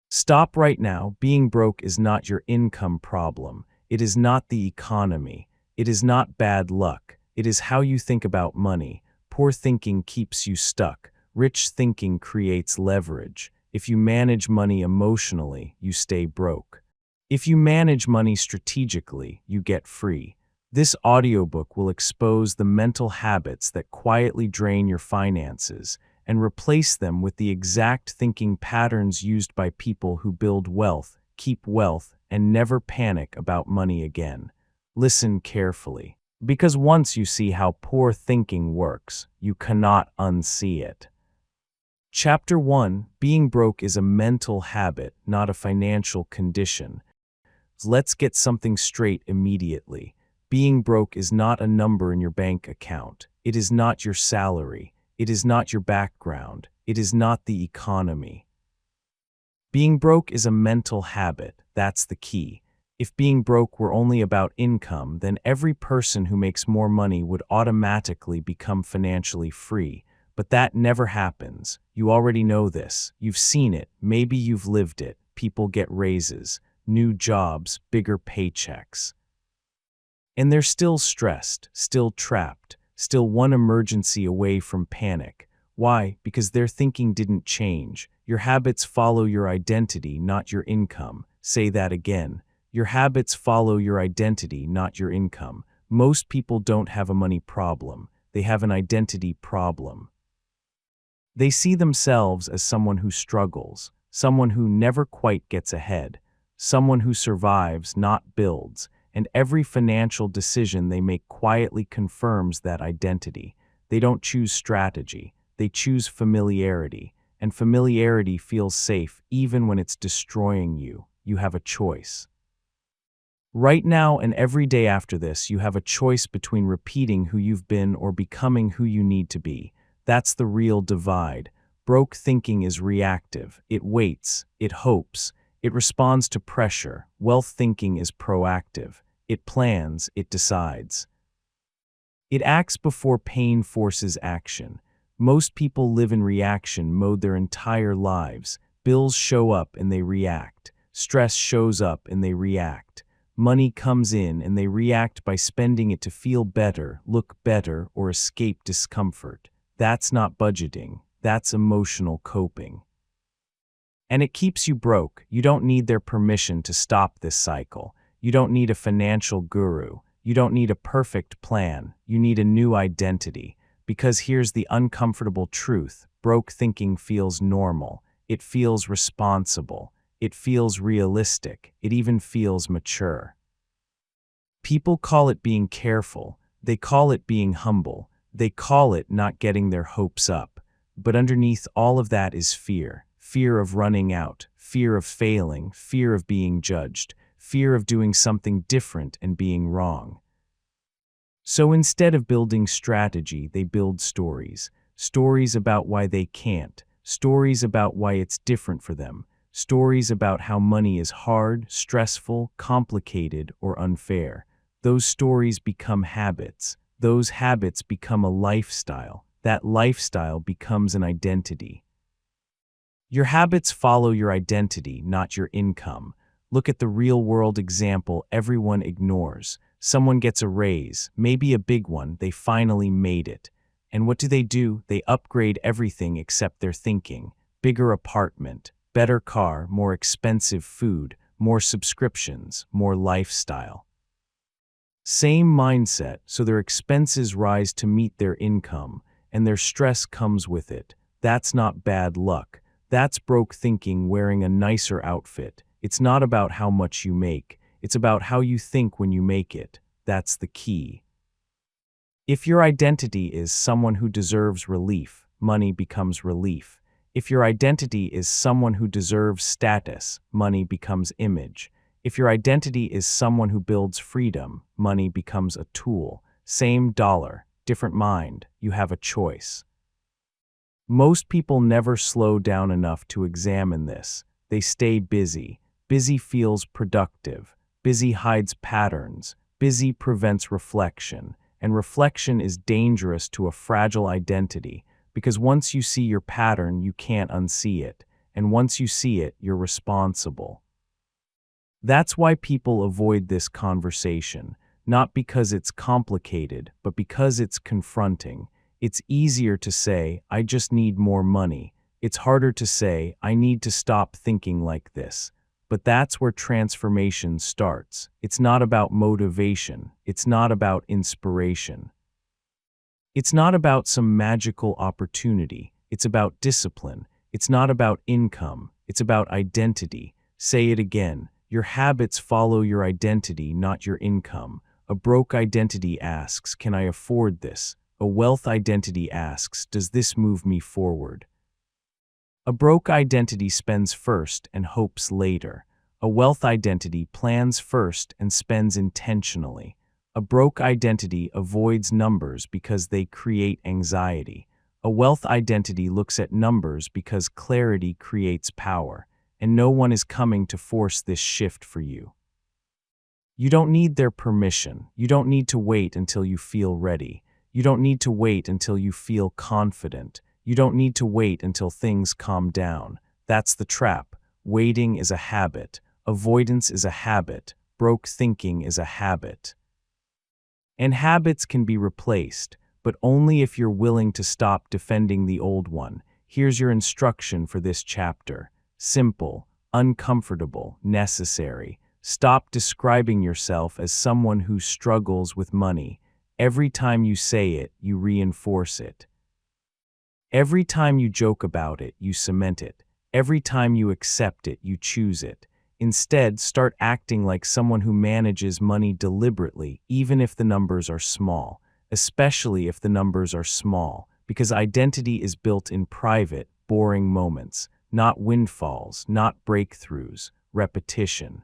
Stop right now. Being broke is not your income problem. It is not the economy. It is not bad luck. It is how you think about money. Poor thinking keeps you stuck. Rich thinking creates leverage. If you manage money emotionally, you stay broke. If you manage money strategically, you get free. This audiobook will expose the mental habits that quietly drain your finances and replace them with the exact thinking patterns used by people who build wealth, keep wealth, and never panic about money again. Listen carefully, because once you see how poor thinking works, you cannot unsee it. Chapter 1: Being broke is a mental habit, not a financial condition. Let's get something straight immediately. Being broke is not a number in your bank account. It is not your salary. It is not your background. It is not the economy. Being broke is a mental habit. That's the key. If being broke were only about income, then every person who makes more money would automatically become financially free. But that never happens. You already know this. You've seen it. Maybe you've lived it. People get raises, new jobs, bigger paychecks. And they're still stressed, still trapped, still one emergency away from panic. Why? Because their thinking didn't change. Your habits follow your identity, not your income. Say that again. Your habits follow your identity, not your income. Most people don't have a money problem. They have an identity problem. They see themselves as someone who struggles, someone who never quite gets ahead, someone who survives, not builds, and every financial decision they make quietly confirms that identity. They don't choose strategy, they choose familiarity, and familiarity feels safe even when it's destroying you. You have a choice. Right now and every day after this, you have a choice between repeating who you've been or becoming who you need to be. That's the real divide. Broke thinking is reactive. It waits, it hopes, it responds to pressure. Wealth thinking is proactive. It plans, it decides. It acts before pain forces action. Most people live in reaction mode their entire lives. Bills show up and they react. Stress shows up and they react. Money comes in and they react by spending it to feel better, look better, or escape discomfort. That's not budgeting. That's emotional coping. And it keeps you broke. You don't need their permission to stop this cycle. You don't need a financial guru. You don't need a perfect plan. You need a new identity. Because here's the uncomfortable truth. Broke thinking feels normal. It feels responsible. It feels realistic. It even feels mature. People call it being careful. They call it being humble. They call it not getting their hopes up. But underneath all of that is fear. Fear of running out. Fear of failing. Fear of being judged. Fear of doing something different and being wrong. So instead of building strategy, they build stories. Stories about why they can't. Stories about why it's different for them. Stories about how money is hard, stressful, complicated, or unfair. Those stories become habits. Those habits become a lifestyle. That lifestyle becomes an identity. Your habits follow your identity, not your income. Look at the real-world example everyone ignores. Someone gets a raise, maybe a big one, they finally made it. And what do? They upgrade everything except their thinking. Bigger apartment, better car, more expensive food, more subscriptions, more lifestyle. Same mindset, so their expenses rise to meet their income, and their stress comes with it. That's not bad luck. That's broke thinking wearing a nicer outfit. It's not about how much you make. It's about how you think when you make it. That's the key. If your identity is someone who deserves relief, money becomes relief. If your identity is someone who deserves status, money becomes image. If your identity is someone who builds freedom, money becomes a tool. Same dollar, different mind. You have a choice. Most people never slow down enough to examine this. They stay busy. Busy feels productive. Busy hides patterns. Busy prevents reflection. And reflection is dangerous to a fragile identity, because once you see your pattern, you can't unsee it. and once you see it, you're responsible. That's why people avoid this conversation, not because it's complicated, but because it's confronting. It's easier to say, I just need more money. It's harder to say, I need to stop thinking like this. But that's where transformation starts. It's not about motivation. It's not about inspiration. It's not about some magical opportunity. It's about discipline. It's not about income. It's about identity. Say it again. Your habits follow your identity, not your income. A broke identity asks, can I afford this? A wealth identity asks, does this move me forward? A broke identity spends first and hopes later. A wealth identity plans first and spends intentionally. A broke identity avoids numbers because they create anxiety. A wealth identity looks at numbers because clarity creates power, and no one is coming to force this shift for you. You don't need their permission. You don't need to wait until you feel ready. You don't need to wait until you feel confident. You don't need to wait until things calm down. That's the trap. Waiting is a habit. Avoidance is a habit. Broke thinking is a habit. And habits can be replaced, but only if you're willing to stop defending the old one. Here's your instruction for this chapter. Simple, uncomfortable, necessary. Stop describing yourself as someone who struggles with money. Every time you say it, you reinforce it. Every time you joke about it, you cement it. Every time you accept it, you choose it. Instead, start acting like someone who manages money deliberately, even if the numbers are small, especially if the numbers are small, because identity is built in private, boring moments, not windfalls, not breakthroughs, repetition.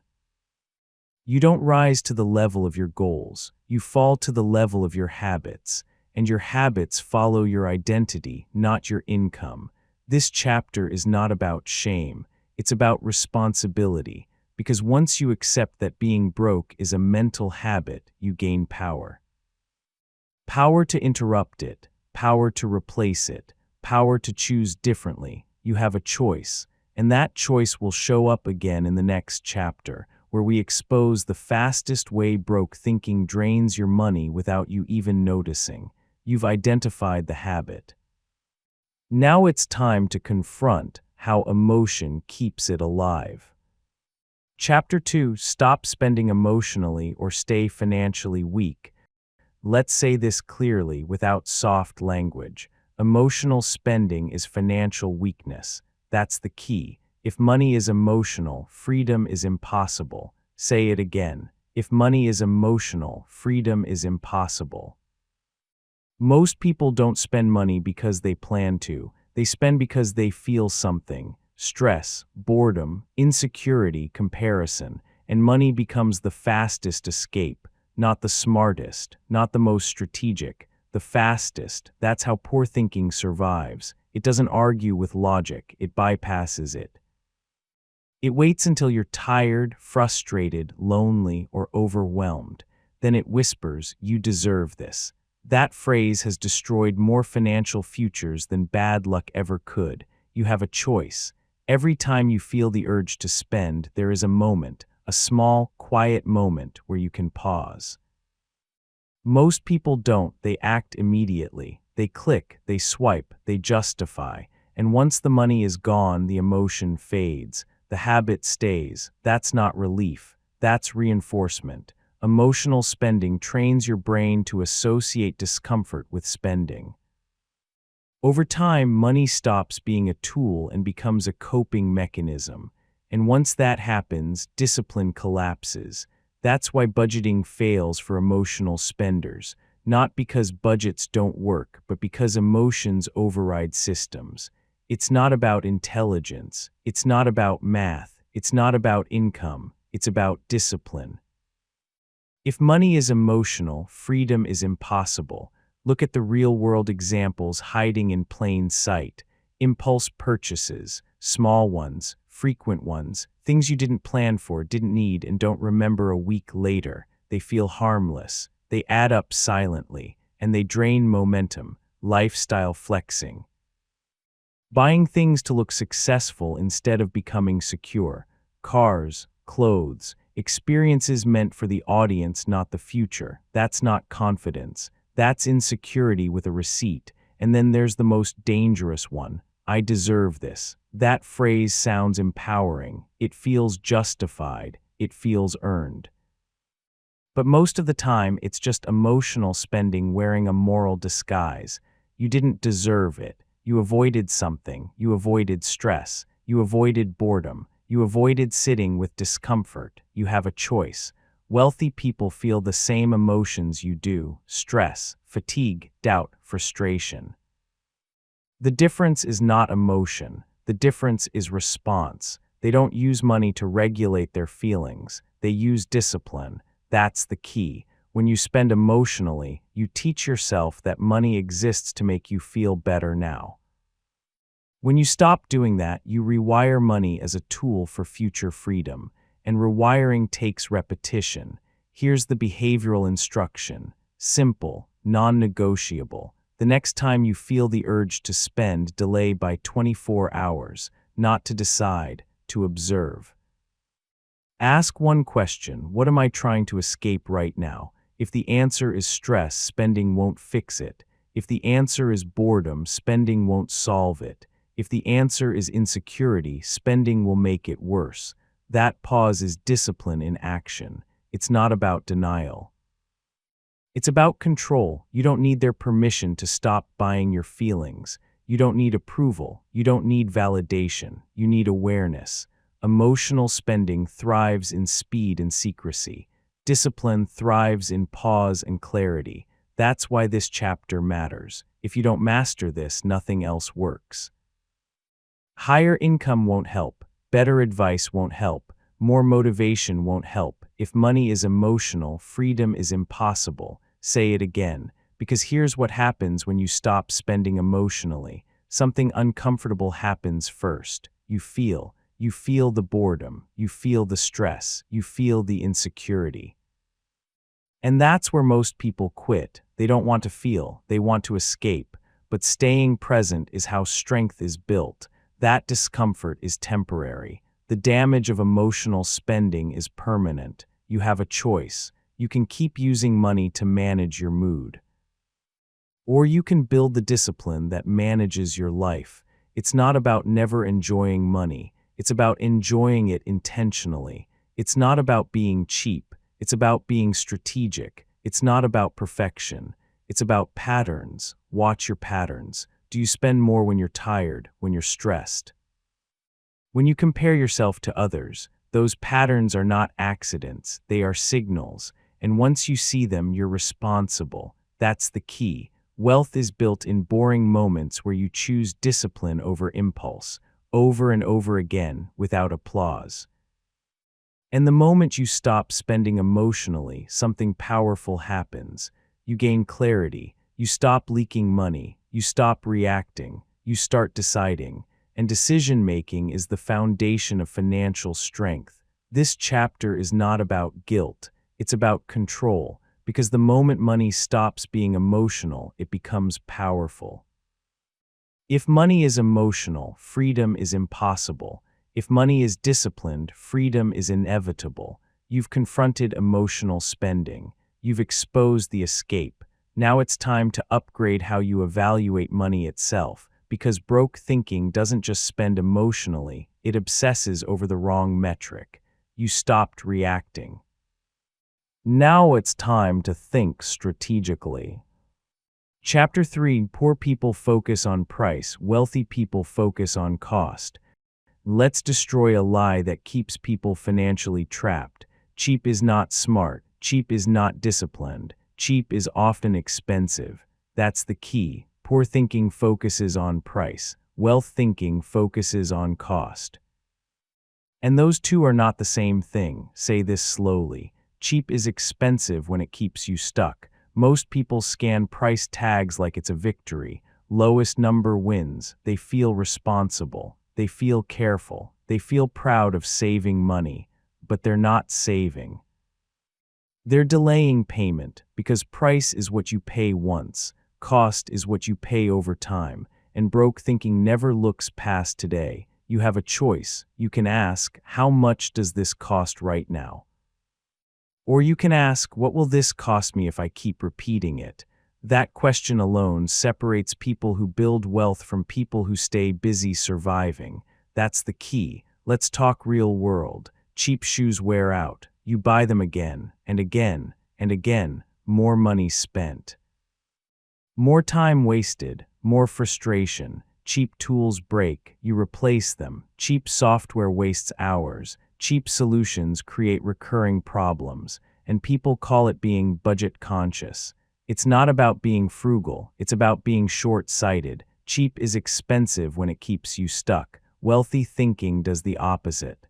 You don't rise to the level of your goals, you fall to the level of your habits, and your habits follow your identity, not your income. This chapter is not about shame, it's about responsibility, because once you accept that being broke is a mental habit, you gain power. Power to interrupt it, power to replace it, power to choose differently. You have a choice, and that choice will show up again in the next chapter, where we expose the fastest way broke thinking drains your money without you even noticing. You've identified the habit. Now it's time to confront how emotion keeps it alive. Chapter 2, Stop Spending Emotionally or Stay Financially Weak. Let's say this clearly without soft language. Emotional spending is financial weakness. That's the key. If money is emotional, freedom is impossible. Say it again. If money is emotional, freedom is impossible. Most people don't spend money because they plan to. They spend because they feel something. Stress, boredom, insecurity, comparison, and money becomes the fastest escape, not the smartest, not the most strategic, the fastest. That's how poor thinking survives. It doesn't argue with logic, it bypasses it. It waits until you're tired, frustrated, lonely, or overwhelmed. Then it whispers, "You deserve this." That phrase has destroyed more financial futures than bad luck ever could. You have a choice. Every time you feel the urge to spend, there is a moment, a small, quiet moment where you can pause. Most people don't. They act immediately. They click, they swipe, they justify. And once the money is gone, the emotion fades. The habit stays. That's not relief. That's reinforcement. Emotional spending trains your brain to associate discomfort with spending. Over time, money stops being a tool and becomes a coping mechanism. And once that happens, discipline collapses. That's why budgeting fails for emotional spenders, not because budgets don't work, but because emotions override systems. It's not about intelligence. It's not about math. It's not about income. It's about discipline. If money is emotional, freedom is impossible. Look at the real-world examples hiding in plain sight. Impulse purchases, small ones, frequent ones, things you didn't plan for, didn't need, and don't remember a week later. They feel harmless. They add up silently, and they drain momentum. Lifestyle flexing. Buying things to look successful instead of becoming secure. Cars, clothes, experiences meant for the audience, not the future. That's not confidence. That's insecurity with a receipt. And then there's the most dangerous one. I deserve this. That phrase sounds empowering. It feels justified. It feels earned. But most of the time, it's just emotional spending wearing a moral disguise. You didn't deserve it. You avoided something. You avoided stress. You avoided boredom. You avoided sitting with discomfort. You have a choice. Wealthy people feel the same emotions you do: stress, fatigue, doubt, frustration. The difference is not emotion. The difference is response. They don't use money to regulate their feelings. They use discipline. That's the key. When you spend emotionally, you teach yourself that money exists to make you feel better now. When you stop doing that, you rewire money as a tool for future freedom, and rewiring takes repetition. Here's the behavioral instruction. Simple, non-negotiable. The next time you feel the urge to spend, delay by 24 hours, not to decide, to observe. Ask one question: what am I trying to escape right now? If the answer is stress, spending won't fix it. If the answer is boredom, spending won't solve it. If the answer is insecurity, spending will make it worse. That pause is discipline in action. It's not about denial. It's about control. You don't need their permission to stop buying your feelings. You don't need approval. You don't need validation. You need awareness. Emotional spending thrives in speed and secrecy. Discipline thrives in pause and clarity. That's why this chapter matters. If you don't master this, nothing else works. Higher income won't help. Better advice won't help. More motivation won't help. If money is emotional, freedom is impossible. Say it again, because here's what happens when you stop spending emotionally. Something uncomfortable happens first. You feel the boredom, you feel the stress, you feel the insecurity. And that's where most people quit. They don't want to feel, they want to escape. But staying present is how strength is built. That discomfort is temporary. The damage of emotional spending is permanent. You have a choice. You can keep using money to manage your mood. Or you can build the discipline that manages your life. It's not about never enjoying money. It's about enjoying it intentionally. It's not about being cheap. It's about being strategic. It's not about perfection. It's about patterns. Watch your patterns. Do you spend more when you're tired, when you're stressed? When you compare yourself to others, those patterns are not accidents. They are signals. And once you see them, you're responsible. That's the key. Wealth is built in boring moments where you choose discipline over impulse, over and over again, without applause. And the moment you stop spending emotionally, something powerful happens. You gain clarity. You stop leaking money. You stop reacting. You start deciding. And decision-making is the foundation of financial strength. This chapter is not about guilt. It's about control, because the moment money stops being emotional, it becomes powerful. If money is emotional, freedom is impossible. If money is disciplined, freedom is inevitable. You've confronted emotional spending. You've exposed the escape. Now it's time to upgrade how you evaluate money itself, because broke thinking doesn't just spend emotionally, it obsesses over the wrong metric. You stopped reacting. Now it's time to think strategically. Chapter 3: Poor people focus on price, wealthy people focus on cost. Let's destroy a lie that keeps people financially trapped. Cheap is not smart. Cheap is not disciplined. Cheap is often expensive. That's the key. Poor thinking focuses on price. Wealth thinking focuses on cost. And those two are not the same thing. Say this slowly. Cheap is expensive when it keeps you stuck. Most people scan price tags like it's a victory. Lowest number wins. They feel responsible. They feel careful. They feel proud of saving money. But they're not saving. They're delaying payment, because price is what you pay once. Cost is what you pay over time. and broke thinking never looks past today. You have a choice. You can ask, how much does this cost right now? Or you can ask, what will this cost me if I keep repeating it? That question alone separates people who build wealth from people who stay busy surviving. That's the key. Let's talk real world. Cheap shoes wear out. You buy them again, and again, and again. More money spent. More time wasted. More frustration. Cheap tools break. You replace them. Cheap software wastes hours. Cheap solutions create recurring problems. And people call it being budget conscious. It's not about being frugal. It's about being short-sighted. Cheap is expensive when it keeps you stuck. Wealthy thinking does the opposite.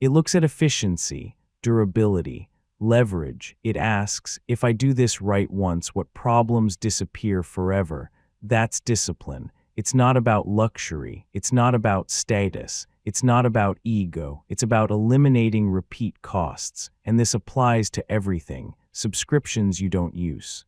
It looks at efficiency, durability, leverage. It asks, if I do this right once, what problems disappear forever? That's discipline. It's not about luxury. It's not about status. It's not about ego. It's about eliminating repeat costs. And this applies to everything. Subscriptions you don't use.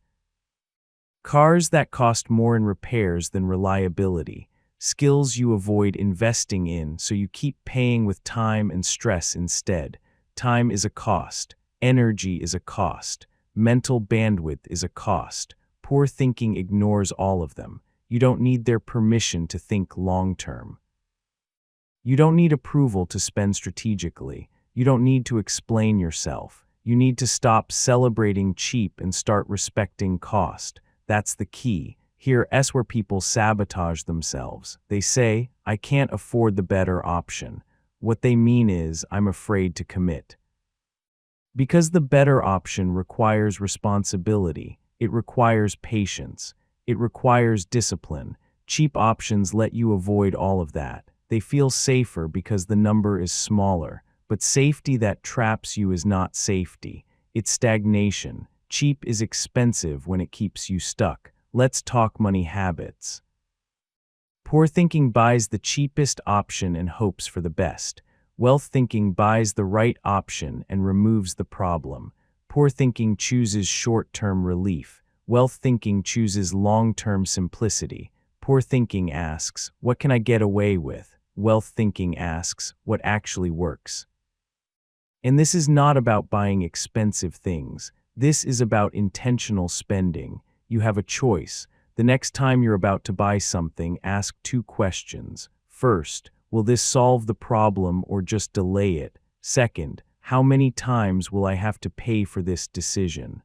Cars that cost more in repairs than reliability. Skills you avoid investing in, so you keep paying with time and stress instead. Time is a cost. Energy is a cost. Mental bandwidth is a cost. Poor thinking ignores all of them. You don't need their permission to think long-term. You don't need approval to spend strategically. You don't need to explain yourself. You need to stop celebrating cheap and start respecting cost. That's the key. Here's where people sabotage themselves. They say, I can't afford the better option. What they mean is, I'm afraid to commit. Because the better option requires responsibility. It requires patience. It requires discipline. Cheap options let you avoid all of that. They feel safer because the number is smaller. But safety that traps you is not safety. It's stagnation. Cheap is expensive when it keeps you stuck. Let's talk money habits. Poor thinking buys the cheapest option and hopes for the best. Wealth thinking buys the right option and removes the problem. Poor thinking chooses short-term relief. Wealth thinking chooses long-term simplicity. Poor thinking asks, what can I get away with? Wealth thinking asks, what actually works? And this is not about buying expensive things. This is about intentional spending. You have a choice. The next time you're about to buy something, ask 2 questions. First, will this solve the problem or just delay it? Second, how many times will I have to pay for this decision?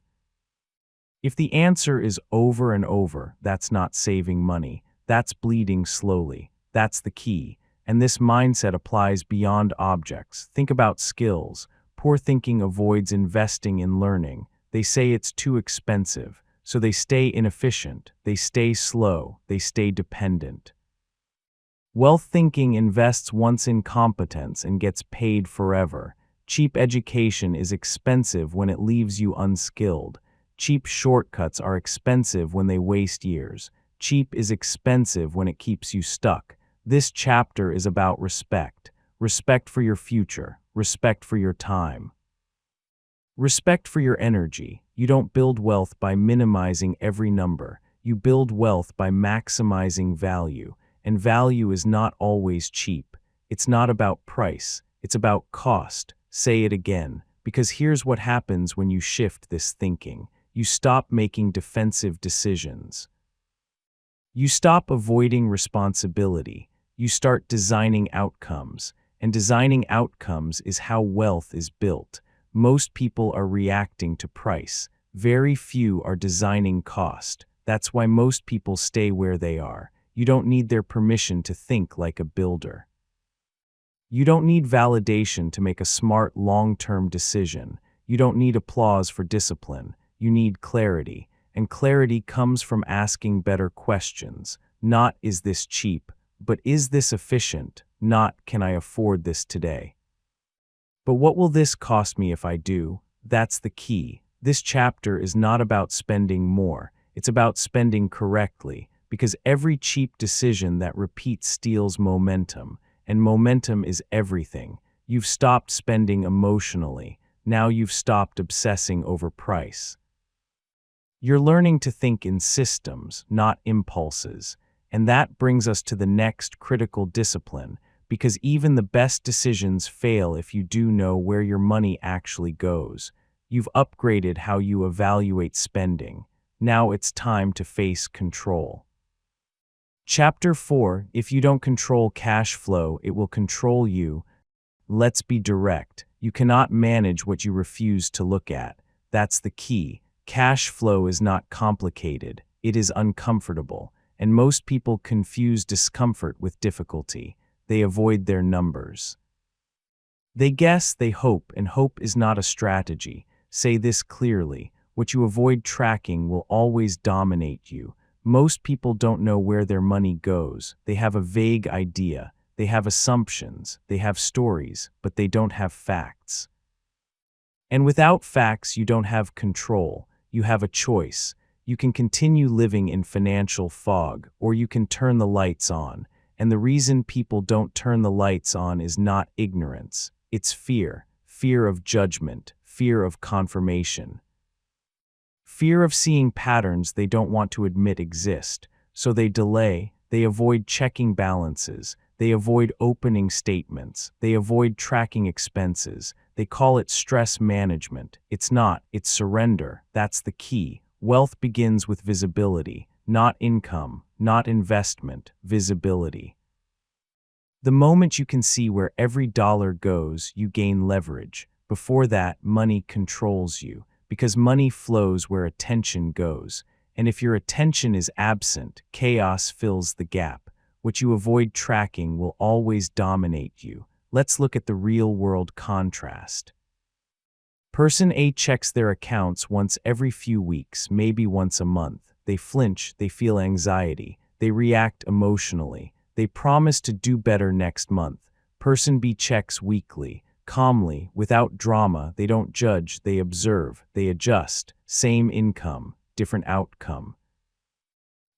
If the answer is over and over, that's not saving money. That's bleeding slowly. That's the key. And this mindset applies beyond objects. Think about skills. Poor thinking avoids investing in learning. They say it's too expensive, so they stay inefficient, they stay slow, they stay dependent. Wealth thinking invests once in competence and gets paid forever. Cheap education is expensive when it leaves you unskilled. Cheap shortcuts are expensive when they waste years. Cheap is expensive when it keeps you stuck. This chapter is about respect. Respect for your future. Respect for your time. Respect for your energy. You don't build wealth by minimizing every number. You build wealth by maximizing value. And value is not always cheap. It's not about price. It's about cost. Say it again. Because here's what happens when you shift this thinking. You stop making defensive decisions. You stop avoiding responsibility. You start designing outcomes. And designing outcomes is how wealth is built. Most people are reacting to price. Very few are designing cost. That's why most people stay where they are. You don't need their permission to think like a builder. You don't need validation to make a smart long-term decision. You don't need applause for discipline. You need clarity. And clarity comes from asking better questions. Not, is this cheap? But is this efficient? Not, can I afford this today? But what will this cost me if I do? That's the key. This chapter is not about spending more. It's about spending correctly, because every cheap decision that repeats steals momentum, and momentum is everything. You've stopped spending emotionally. Now you've stopped obsessing over price. You're learning to think in systems, not impulses. And that brings us to the next critical discipline, because even the best decisions fail if you do know where your money actually goes. You've upgraded how you evaluate spending. Now it's time to face control. Chapter 4: If you don't control cash flow, it will control you. Let's be direct. You cannot manage what you refuse to look at. That's the key. Cash flow is not complicated. It is uncomfortable. And most people confuse discomfort with difficulty. They avoid their numbers. They guess, they hope, and hope is not a strategy. Say this clearly: what you avoid tracking will always dominate you. Most people don't know where their money goes. They have a vague idea. They have assumptions. They have stories, but they don't have facts. And without facts, you don't have control. You have a choice. You can continue living in financial fog, or you can turn the lights on. And the reason people don't turn the lights on is not ignorance. It's fear. Fear of judgment. Fear of confirmation. Fear of seeing patterns they don't want to admit exist. So they delay. They avoid checking balances. They avoid opening statements. They avoid tracking expenses. They call it stress management. It's not. It's surrender. That's the key. Wealth begins with visibility, not income, not investment, visibility. The moment you can see where every dollar goes, you gain leverage. Before that, money controls you, because money flows where attention goes. And if your attention is absent, chaos fills the gap. What you avoid tracking will always dominate you. Let's look at the real-world contrast. Person A checks their accounts once every few weeks, maybe once a month. They flinch, they feel anxiety, they react emotionally. They promise to do better next month. Person B checks weekly, calmly, without drama. They don't judge, they observe, they adjust. Same income, different outcome.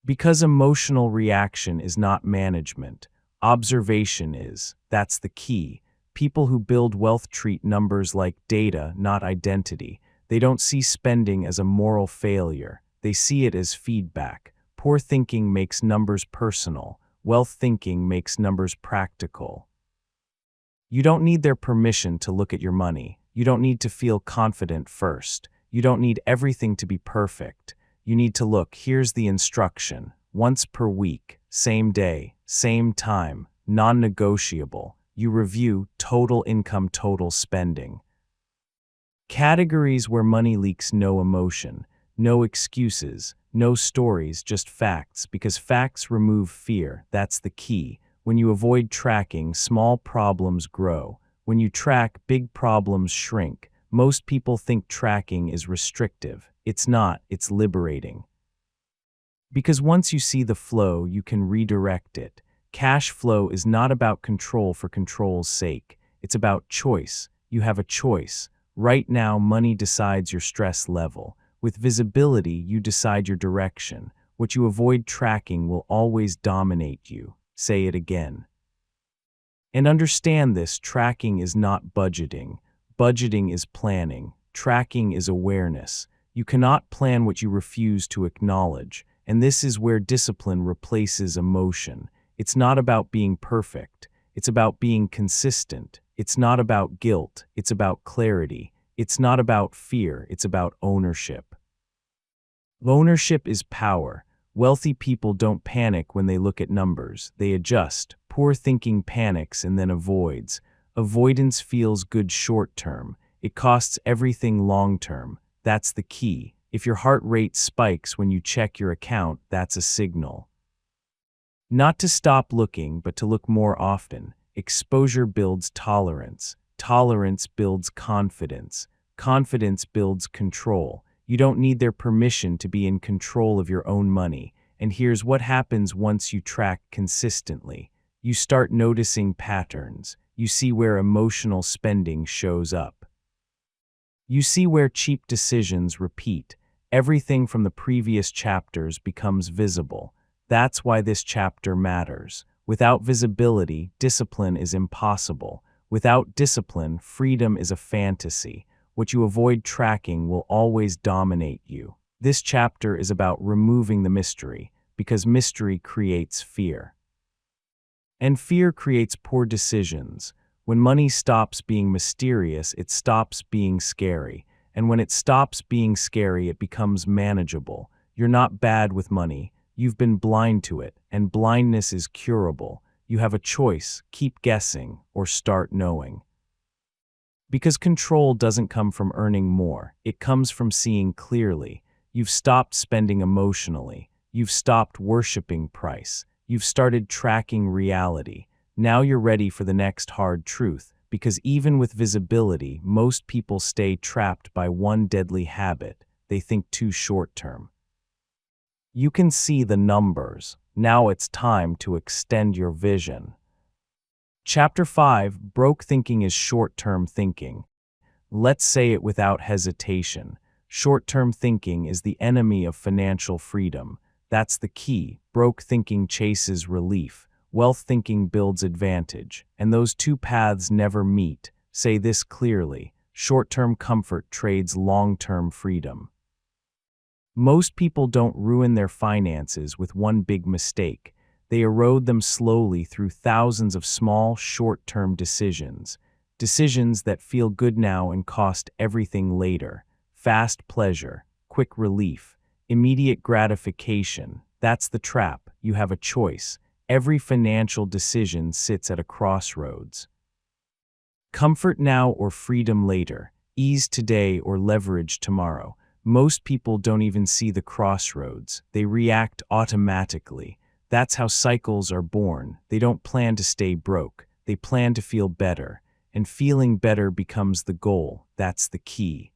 Because emotional reaction is not management, observation is. That's the key. People who build wealth treat numbers like data, not identity. They don't see spending as a moral failure. They see it as feedback. Poor thinking makes numbers personal. Wealth thinking makes numbers practical. You don't need their permission to look at your money. You don't need to feel confident first. You don't need everything to be perfect. You need to look. Here's the instruction. Once per week, same day, same time, non-negotiable. You review total income, total spending. Categories where money leaks: no emotion, no excuses, no stories, just facts, because facts remove fear. That's the key. When you avoid tracking, small problems grow. When you track, big problems shrink. Most people think tracking is restrictive. It's not, it's liberating. Because once you see the flow, you can redirect it. Cash flow is not about control for control's sake. It's about choice. You have a choice. Right now, money decides your stress level. With visibility, you decide your direction. What you avoid tracking will always dominate you. Say it again. And understand this: tracking is not budgeting. Budgeting is planning. Tracking is awareness. You cannot plan what you refuse to acknowledge. And this is where discipline replaces emotion. It's not about being perfect. It's about being consistent. It's not about guilt. It's about clarity. It's not about fear. It's about ownership. Ownership is power. Wealthy people don't panic when they look at numbers. They adjust. Poor thinking panics and then avoids. Avoidance feels good short-term. It costs everything long-term. That's the key. If your heart rate spikes when you check your account, that's a signal. Not to stop looking, but to look more often. Exposure builds tolerance. Tolerance builds confidence. Confidence builds control. You don't need their permission to be in control of your own money. And here's what happens once you track consistently. You start noticing patterns. You see where emotional spending shows up. You see where cheap decisions repeat. Everything from the previous chapters becomes visible. That's why this chapter matters. Without visibility, discipline is impossible. Without discipline, freedom is a fantasy. What you avoid tracking will always dominate you. This chapter is about removing the mystery, because mystery creates fear. And fear creates poor decisions. When money stops being mysterious, it stops being scary. And when it stops being scary, it becomes manageable. You're not bad with money. You've been blind to it, and blindness is curable. You have a choice: keep guessing or start knowing. Because control doesn't come from earning more, it comes from seeing clearly. You've stopped spending emotionally. You've stopped worshiping price. You've started tracking reality. Now you're ready for the next hard truth, because even with visibility, most people stay trapped by one deadly habit: they think too short-term. You can see the numbers. Now it's time to extend your vision. Chapter 5: Broke thinking is short-term thinking. Let's say it without hesitation. Short-term thinking is the enemy of financial freedom. That's the key. Broke thinking chases relief. Wealth thinking builds advantage. And those two paths never meet. Say this clearly: short-term comfort trades long-term freedom. Most people don't ruin their finances with one big mistake. They erode them slowly through thousands of small, short-term decisions. Decisions that feel good now and cost everything later. Fast pleasure, quick relief, immediate gratification. That's the trap. You have a choice. Every financial decision sits at a crossroads. Comfort now or freedom later. Ease today or leverage tomorrow. Most people don't even see the crossroads. They react automatically. That's how cycles are born. They don't plan to stay broke. They plan to feel better. And feeling better becomes the goal. That's the key.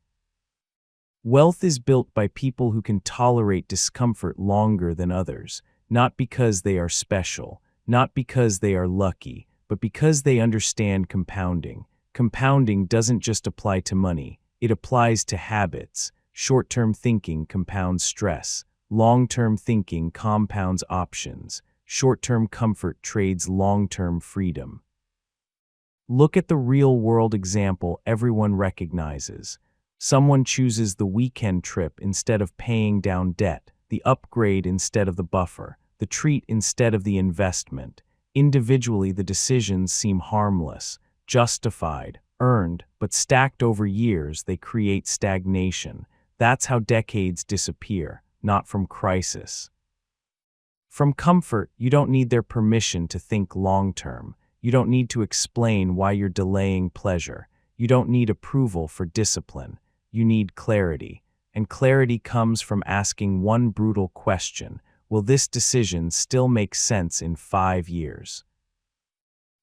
Wealth is built by people who can tolerate discomfort longer than others, not because they are special, not because they are lucky, but because they understand compounding. Compounding doesn't just apply to money. It applies to habits. Short-term thinking compounds stress. Long-term thinking compounds options. Short-term comfort trades long-term freedom. Look at the real-world example everyone recognizes. Someone chooses the weekend trip instead of paying down debt, the upgrade instead of the buffer, the treat instead of the investment. Individually, the decisions seem harmless, justified, earned, but stacked over years, they create stagnation. That's how decades disappear. Not from crisis. From comfort, you don't need their permission to think long-term. You don't need to explain why you're delaying pleasure. You don't need approval for discipline. You need clarity. And clarity comes from asking one brutal question: will this decision still make sense in 5 years?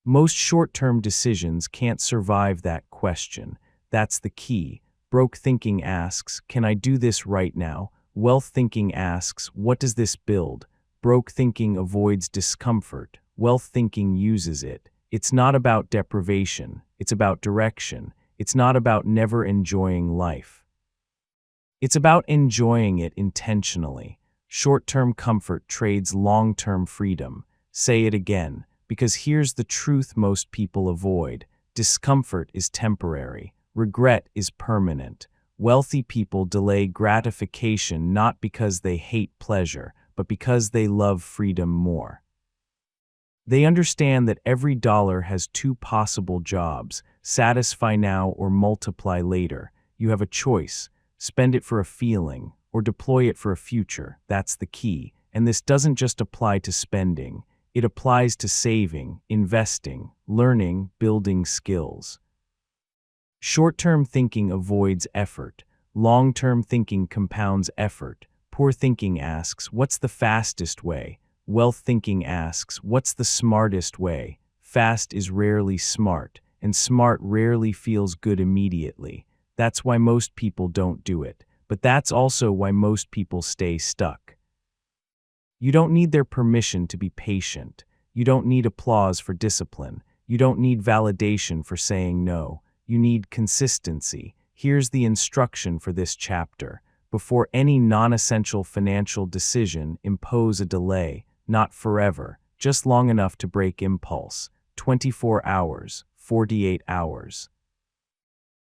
Most short-term decisions can't survive that question. That's the key. Broke thinking asks, can I do this right now? Wealth thinking asks, what does this build? Broke thinking avoids discomfort. Wealth thinking uses it. It's not about deprivation. It's about direction. It's not about never enjoying life. It's about enjoying it intentionally. Short-term comfort trades long-term freedom. Say it again, because here's the truth most people avoid. Discomfort is temporary. Regret is permanent. Wealthy people delay gratification not because they hate pleasure, but because they love freedom more. They understand that every dollar has two possible jobs: satisfy now or multiply later. You have a choice: spend it for a feeling or deploy it for a future. That's the key. And this doesn't just apply to spending. It applies to saving, investing, learning, building skills. Short-term thinking avoids effort. Long-term thinking compounds effort. Poor thinking asks, what's the fastest way? Wealth thinking asks, what's the smartest way? Fast is rarely smart, and smart rarely feels good immediately. That's why most people don't do it, but that's also why most people stay stuck. You don't need their permission to be patient. You don't need applause for discipline. You don't need validation for saying no. You need consistency. Here's the instruction for this chapter. Before any non-essential financial decision, impose a delay, not forever, just long enough to break impulse. 24 hours, 48 hours.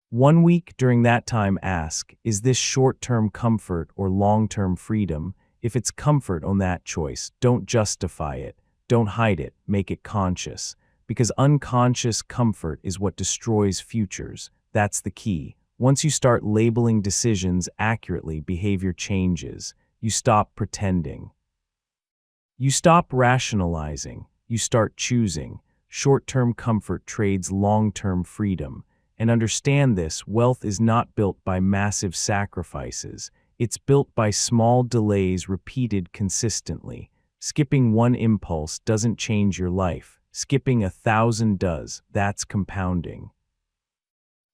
1 week. During that time, ask, is this short-term comfort or long-term freedom? If it's comfort, own that choice. Don't justify it. Don't hide it. Make it conscious. Because unconscious comfort is what destroys futures. That's the key. Once you start labeling decisions accurately, behavior changes. You stop pretending. You stop rationalizing. You start choosing. Short-term comfort trades long-term freedom. And understand this, wealth is not built by massive sacrifices. It's built by small delays repeated consistently. Skipping one impulse doesn't change your life. Skipping 1,000 does. That's compounding.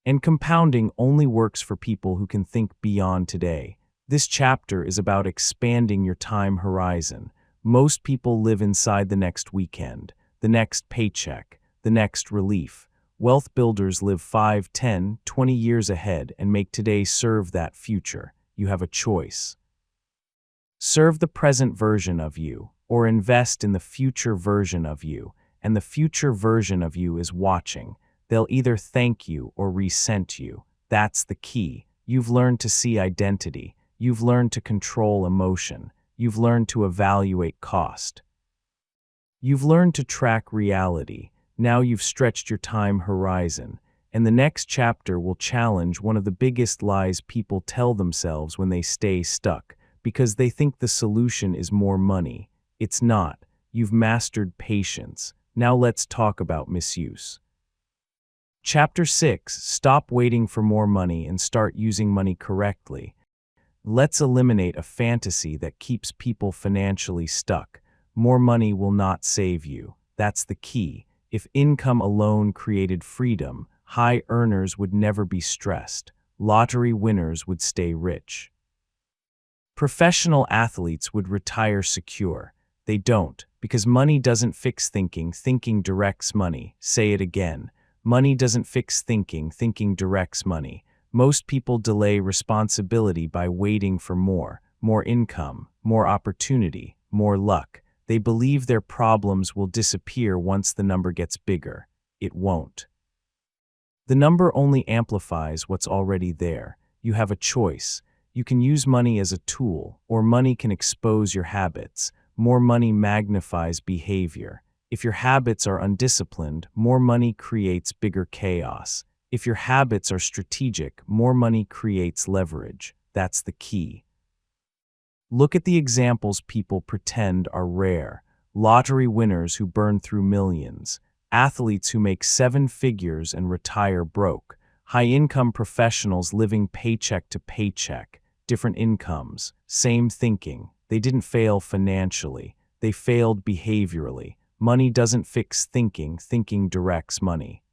And compounding only works for people who can think beyond today. This chapter is about expanding your time horizon. Most people live inside the next weekend, the next paycheck, the next relief. Wealth builders live 5, 10, 20 years ahead and make today serve that future. You have a choice. Serve the present version of you, or invest in the future version of you, and the future version of you is watching. They'll either thank you or resent you. That's the key. You've learned to see identity. You've learned to control emotion. You've learned to evaluate cost. You've learned to track reality. Now you've stretched your time horizon. And the next chapter will challenge one of the biggest lies people tell themselves when they stay stuck, because they think the solution is more money. It's not. You've mastered patience. Now let's talk about misuse. Chapter 6. Stop waiting for more money and start using money correctly. Let's eliminate a fantasy that keeps people financially stuck. More money will not save you. That's the key. If income alone created freedom, high earners would never be stressed. Lottery winners would stay rich. Professional athletes would retire secure. They don't, because money doesn't fix thinking. Thinking directs money. Say it again. Money doesn't fix thinking. Thinking directs money. Most people delay responsibility by waiting for more income, more opportunity, more luck. They believe their problems will disappear once the number gets bigger. It won't. The number only amplifies what's already there. You have a choice. You can use money as a tool, or money can expose your habits. More money magnifies behavior. If your habits are undisciplined, more money creates bigger chaos. If your habits are strategic, more money creates leverage. That's the key. Look at the examples people pretend are rare. Lottery winners who burn through millions. Athletes who make 7 figures and retire broke. High-income professionals living paycheck to paycheck. Different incomes, same thinking. They didn't fail financially. They failed behaviorally. Money doesn't fix thinking. Thinking directs money.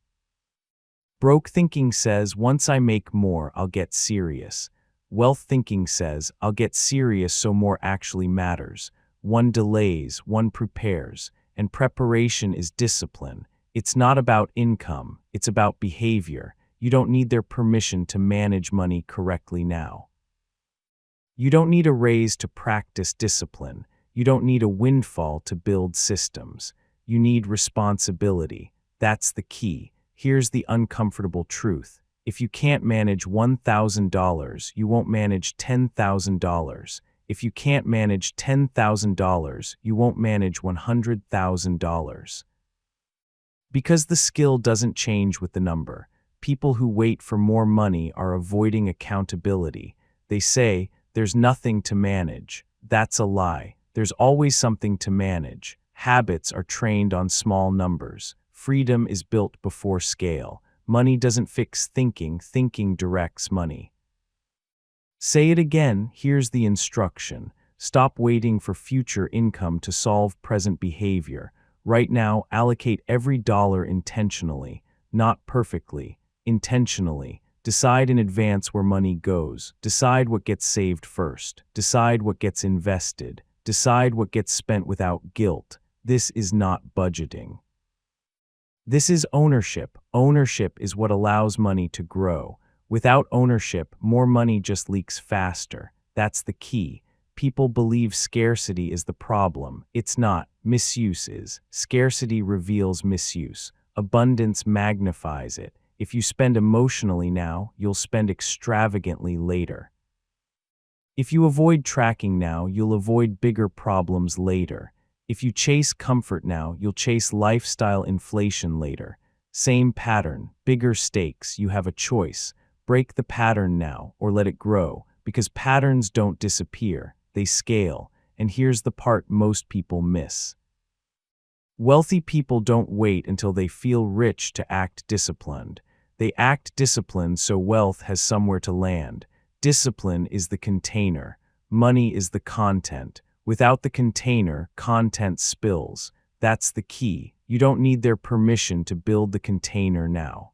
Broke thinking says, once I make more, I'll get serious. Wealth thinking says, I'll get serious so more actually matters. One delays, one prepares, and preparation is discipline. It's not about income, it's about behavior. You don't need their permission to manage money correctly now. You don't need a raise to practice discipline. You don't need a windfall to build systems. You need responsibility. That's the key. Here's the uncomfortable truth. If you can't manage $1,000, you won't manage $10,000. If you can't manage $10,000, you won't manage $100,000. Because the skill doesn't change with the number. People who wait for more money are avoiding accountability. They say, there's nothing to manage. That's a lie. There's always something to manage. Habits are trained on small numbers. Freedom is built before scale. Money doesn't fix thinking. Thinking directs money. Say it again. Here's the instruction. Stop waiting for future income to solve present behavior. Right now, allocate every dollar intentionally, not perfectly, intentionally. Decide in advance where money goes. Decide what gets saved first. Decide what gets invested. Decide what gets spent without guilt. This is not budgeting. This is ownership. Ownership is what allows money to grow. Without ownership, more money just leaks faster. That's the key. People believe scarcity is the problem. It's not. Misuse is. Scarcity reveals misuse. Abundance magnifies it. If you spend emotionally now, you'll spend extravagantly later. If you avoid tracking now, you'll avoid bigger problems later. If you chase comfort now, you'll chase lifestyle inflation later. Same pattern, bigger stakes, you have a choice. Break the pattern now or let it grow, because patterns don't disappear, they scale. And here's the part most people miss. Wealthy people don't wait until they feel rich to act disciplined. They act disciplined so wealth has somewhere to land. Discipline is the container. Money is the content. Without the container, content spills. That's the key. You don't need their permission to build the container now.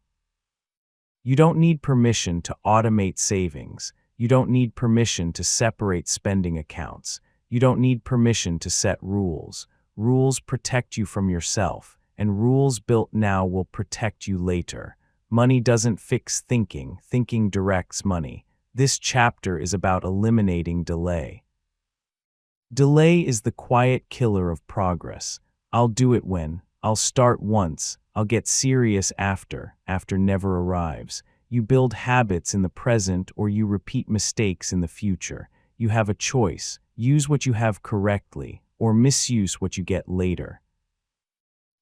You don't need permission to automate savings. You don't need permission to separate spending accounts. You don't need permission to set rules. Rules protect you from yourself, and rules built now will protect you later. Money doesn't fix thinking. Thinking directs money. This chapter is about eliminating delay. Delay is the quiet killer of progress. I'll do it when, I'll start once, I'll get serious after never arrives. You build habits in the present or you repeat mistakes in the future. You have a choice. Use what you have correctly or misuse what you get later.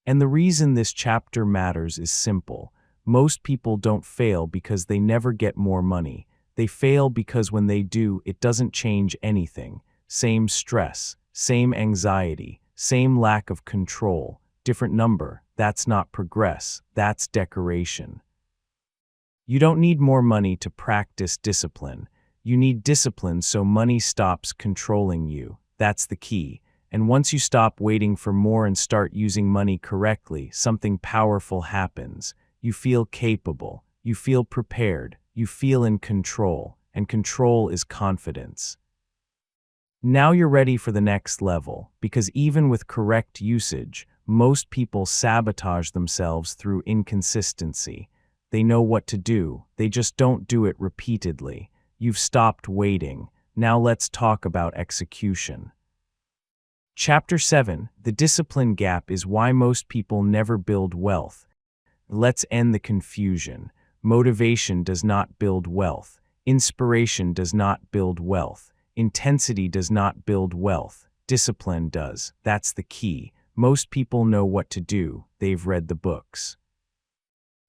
And the reason this chapter matters is simple. Most people don't fail because they never get more money. They fail because when they do, it doesn't change anything. Same stress, same anxiety, same lack of control, different number. That's not progress, that's decoration. You don't need more money to practice discipline. You need discipline so money stops controlling you. That's the key. And once you stop waiting for more and start using money correctly, something powerful happens. You feel capable, you feel prepared, you feel in control, and control is confidence. Now you're ready for the next level, because even with correct usage, most people sabotage themselves through inconsistency. They know what to do, they just don't do it repeatedly. You've stopped waiting. Now let's talk about execution. Chapter 7, The Discipline Gap is Why Most People Never Build Wealth. Let's end the confusion. Motivation does not build wealth. Inspiration does not build wealth. Intensity does not build wealth. Discipline does. That's the key. Most people know what to do. They've read the books.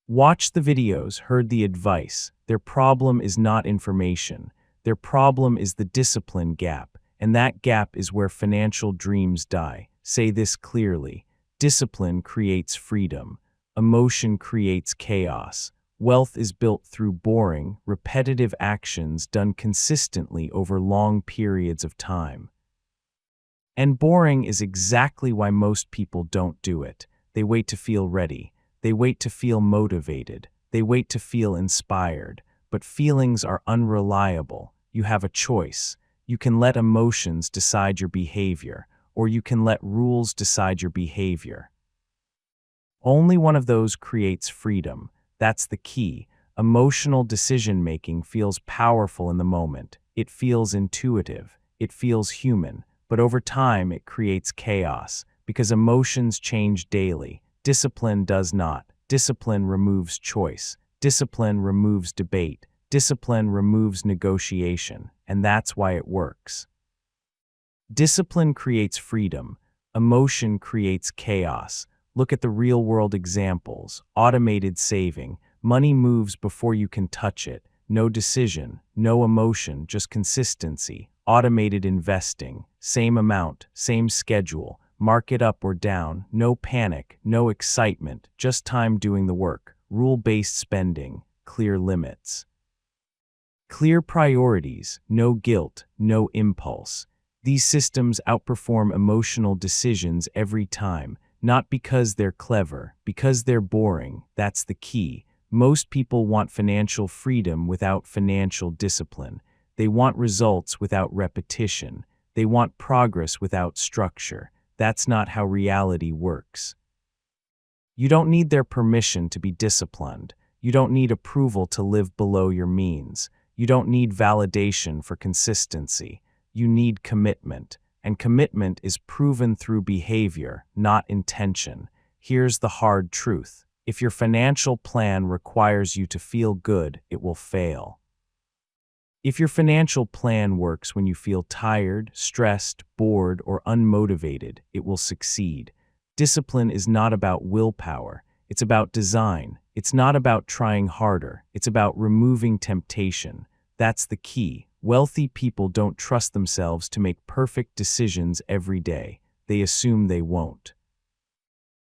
Watched the videos, heard the advice. Their problem is not information. Their problem is the discipline gap, and that gap is where financial dreams die. Say this clearly. Discipline creates freedom. Emotion creates chaos. Wealth is built through boring, repetitive actions done consistently over long periods of time. And boring is exactly why most people don't do it. They wait to feel ready. They wait to feel motivated. They wait to feel inspired. But feelings are unreliable. You have a choice. You can let emotions decide your behavior, or you can let rules decide your behavior. Only one of those creates freedom. That's the key. Emotional decision-making feels powerful in the moment. It feels intuitive. It feels human. But over time, it creates chaos, because emotions change daily. Discipline does not. Discipline removes choice. Discipline removes debate. Discipline removes negotiation. And that's why it works. Discipline creates freedom. Emotion creates chaos. Look at the real-world examples. Automated saving. Money moves before you can touch it. No decision, no emotion, just consistency. Automated investing. Same amount, same schedule. Market up or down. No panic, no excitement. Just time doing the work. Rule-based spending. Clear limits. Clear priorities. No guilt, no impulse. These systems outperform emotional decisions every time. Not because they're clever, because they're boring. That's the key. Most people want financial freedom without financial discipline. They want results without repetition. They want progress without structure. That's not how reality works. You don't need their permission to be disciplined. You don't need approval to live below your means. You don't need validation for consistency. You need commitment. And commitment is proven through behavior, not intention. Here's the hard truth. If your financial plan requires you to feel good, it will fail. If your financial plan works when you feel tired, stressed, bored, or unmotivated, it will succeed. Discipline is not about willpower. It's about design. It's not about trying harder. It's about removing temptation. That's the key. Wealthy people don't trust themselves to make perfect decisions every day. They assume they won't.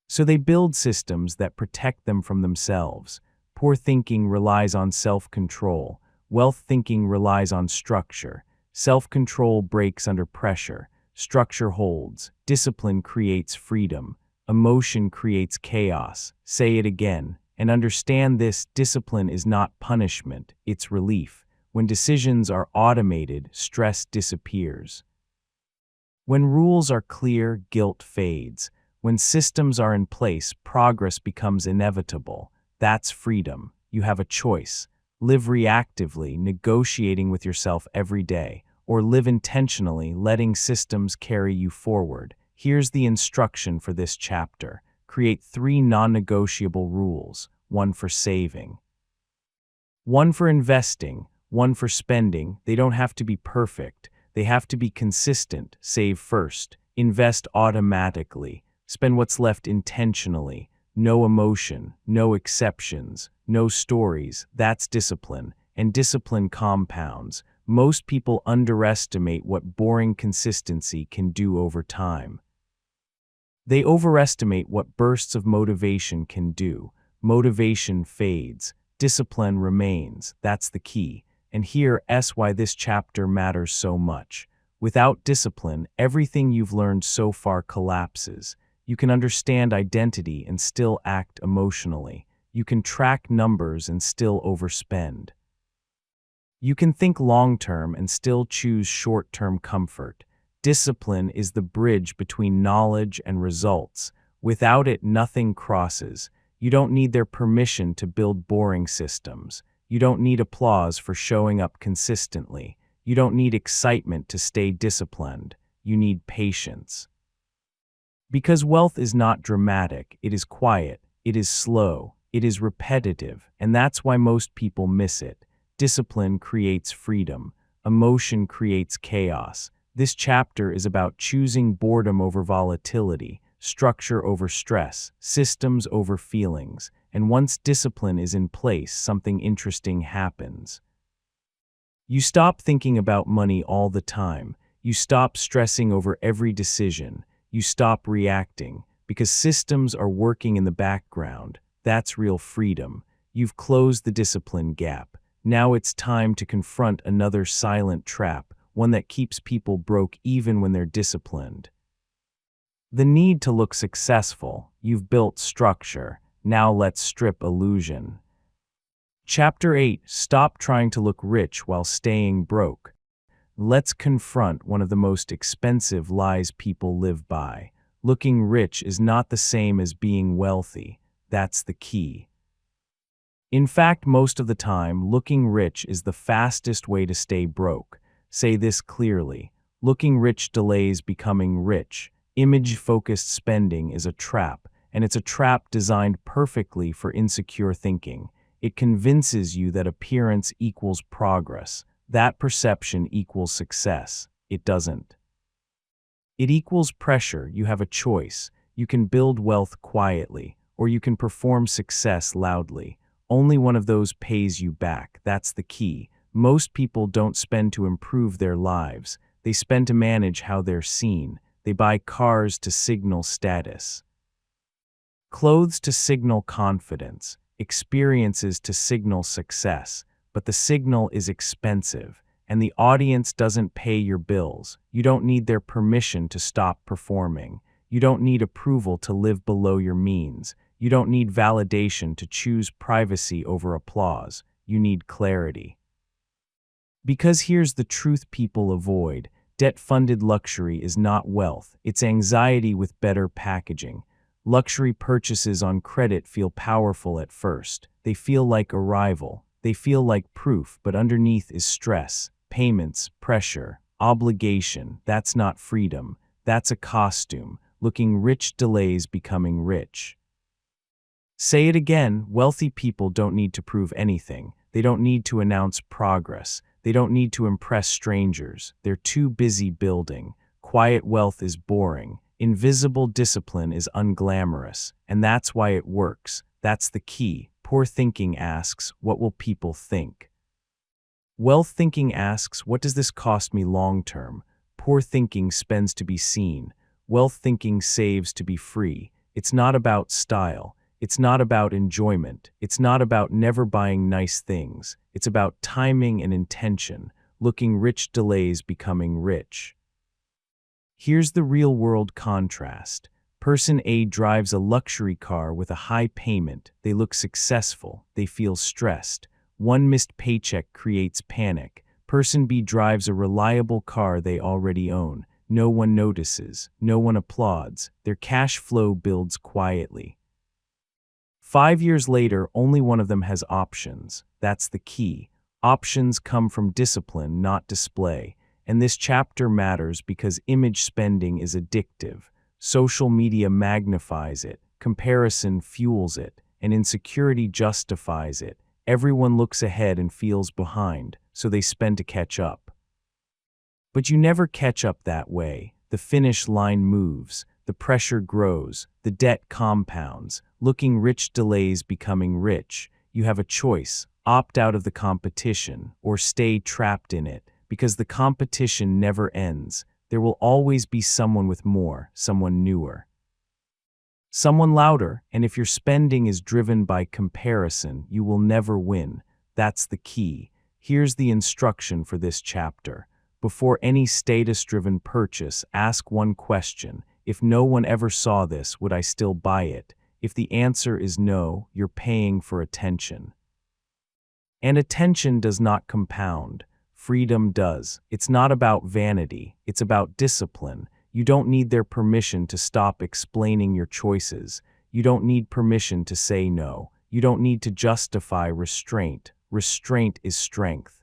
So they build systems that protect them from themselves. Poor thinking relies on self-control. Wealth thinking relies on structure. Self-control breaks under pressure. Structure holds. Discipline creates freedom. Emotion creates chaos. Say it again. And understand this: discipline is not punishment, it's relief. When decisions are automated, stress disappears. When rules are clear, guilt fades. When systems are in place, progress becomes inevitable. That's freedom. You have a choice. Live reactively, negotiating with yourself every day, or live intentionally, letting systems carry you forward. Here's the instruction for this chapter. Create 3 non-negotiable rules: 1 for saving, 1 for investing, 1 for spending. They don't have to be perfect. They have to be consistent. Save first. Invest automatically. Spend what's left intentionally. No emotion, no exceptions, no stories. That's discipline. And discipline compounds. Most people underestimate what boring consistency can do over time. They overestimate what bursts of motivation can do. Motivation fades. Discipline remains. That's the key. And here's why this chapter matters so much. Without discipline, everything you've learned so far collapses. You can understand identity and still act emotionally. You can track numbers and still overspend. You can think long-term and still choose short-term comfort. Discipline is the bridge between knowledge and results. Without it, nothing crosses. You don't need their permission to build boring systems. You don't need applause for showing up consistently. You don't need excitement to stay disciplined. You need patience. Because wealth is not dramatic, it is quiet, it is slow, it is repetitive, and that's why most people miss it. Discipline creates freedom. Emotion creates chaos. This chapter is about choosing boredom over volatility, structure over stress, systems over feelings, and once discipline is in place, something interesting happens. You stop thinking about money all the time. You stop stressing over every decision. You stop reacting, because systems are working in the background. That's real freedom. You've closed the discipline gap. Now it's time to confront another silent trap, one that keeps people broke even when they're disciplined. The need to look successful. You've built structure. Now let's strip illusion. Chapter 8. Stop trying to look rich while staying broke. Let's confront one of the most expensive lies people live by. Looking rich is not the same as being wealthy. That's the key. In fact, most of the time, looking rich is the fastest way to stay broke. Say this clearly. Looking rich delays becoming rich. Image-focused spending is a trap, and it's a trap designed perfectly for insecure thinking. It convinces you that appearance equals progress. That perception equals success. It doesn't. It equals pressure. You have a choice. You can build wealth quietly, or you can perform success loudly. Only one of those pays you back. That's the key. Most people don't spend to improve their lives. They spend to manage how they're seen. They buy cars to signal status, clothes to signal confidence, experiences to signal success. But the signal is expensive, and the audience doesn't pay your bills. You don't need their permission to stop performing. You don't need approval to live below your means. You don't need validation to choose privacy over applause. You need clarity. Because here's the truth people avoid. Debt-funded luxury is not wealth. It's anxiety with better packaging. Luxury purchases on credit feel powerful at first. They feel like arrival. They feel like proof, but underneath is stress, payments, pressure, obligation. That's not freedom. That's a costume. Looking rich delays becoming rich. Say it again. Wealthy people don't need to prove anything. They don't need to announce progress. They don't need to impress strangers. They're too busy building. Quiet wealth is boring. Invisible discipline is unglamorous. And that's why it works. That's the key. Poor thinking asks, what will people think? Wealth thinking asks, what does this cost me long term? Poor thinking spends to be seen. Wealth thinking saves to be free. It's not about style. It's not about enjoyment. It's not about never buying nice things. It's about timing and intention. Looking rich delays becoming rich. Here's the real-world contrast. Person A drives a luxury car with a high payment. They look successful. They feel stressed. One missed paycheck creates panic. Person B drives a reliable car they already own. No one notices. No one applauds. Their cash flow builds quietly. 5 years later, only one of them has options. That's the key. Options come from discipline, not display. And this chapter matters because image spending is addictive. Social media magnifies it. Comparison fuels it. And insecurity justifies it. Everyone looks ahead and feels behind, so they spend to catch up. But you never catch up that way. The finish line moves. The pressure grows. The debt compounds. Looking rich delays becoming rich. You have a choice. Opt out of the competition or stay trapped in it, because the competition never ends. There will always be someone with more, someone newer, someone louder, and if your spending is driven by comparison, you will never win. That's the key. Here's the instruction for this chapter. Before any status-driven purchase, ask one question. If no one ever saw this, would I still buy it? If the answer is no, you're paying for attention. And attention does not compound. Freedom does. It's not about vanity. It's about discipline. You don't need their permission to stop explaining your choices. You don't need permission to say no. You don't need to justify restraint. Restraint is strength.